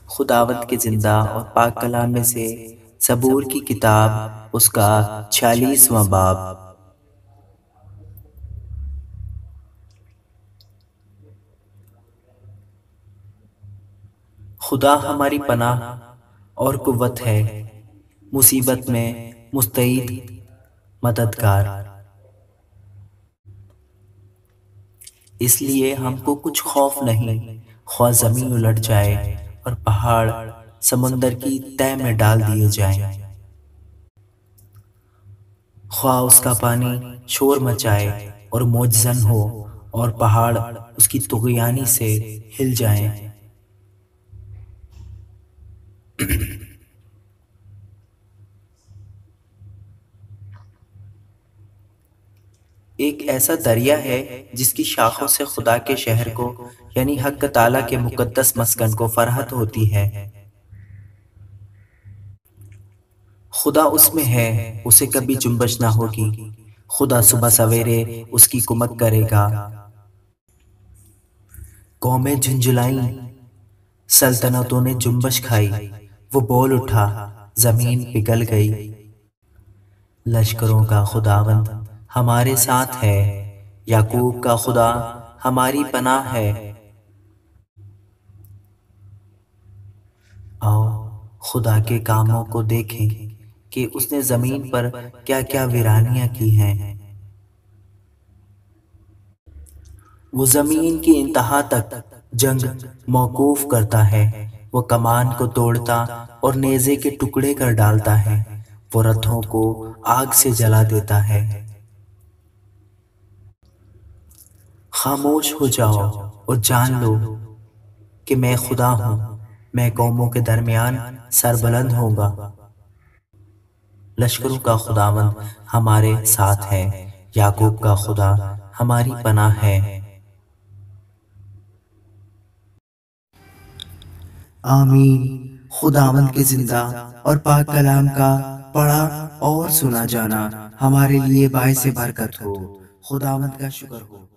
خداوند کے زندہ اور پاک کلام میں سے زبور کی کتاب اس کا 46واں باب۔ خدا ہماری پناہ اور قوت ہے، مصیبت میں مستعد مددگار۔ اس لیے ہم کو کچھ خوف نہیں، خواہ زمین الٹ جائے اور پہاڑ سمندر کی تہ میں ڈال دیے جائیں، خواہ اس کا پانی شور مچائے اور موج زن ہو اور پہاڑ اس کی طغیانی سے ہل جائیں۔ ایک ایسا دریا ہے جس کی شاخوں سے خدا کے شہر کو یعنی حق تعالیٰ کے مقدس مسکن کو فرحت ہوتی ہے۔ خدا اس میں ہے، اسے کبھی جنبش نہ ہوگی۔ خدا صبح سویرے اس کی کمک کرے گا۔ قومیں جھنجھلائیں، سلطنتوں نے جنبش کھائی، وہ بول اٹھا، زمین پگھل گئی۔ لشکروں کا خداوند ہمارے ساتھ ہے، یعقوب کا خدا ہماری پناہ ہے۔ آؤ خدا کے کاموں کو دیکھیں کہ اس نے زمین پر کیا کیا ویرانیاں کی ہیں۔ وہ زمین کی انتہا تک جنگ موقوف کرتا ہے، وہ کمان کو توڑتا اور نیزے کے ٹکڑے کر ڈالتا ہے، وہ رتھوں کو آگ سے جلا دیتا ہے۔ خاموش ہو جاؤ اور جان لو کہ میں خدا ہوں، میں قوموں کے درمیان سربلند ہوں گا۔ لشکروں کا خداوند ہمارے ساتھ ہے، یعقوب کا خدا ہماری پناہ ہے۔ آمین۔ خداوند کے زندہ اور پاک کلام کا پڑھا اور سنا جانا ہمارے لیے باعث برکت ہو۔ خداوند کا شکر ہو۔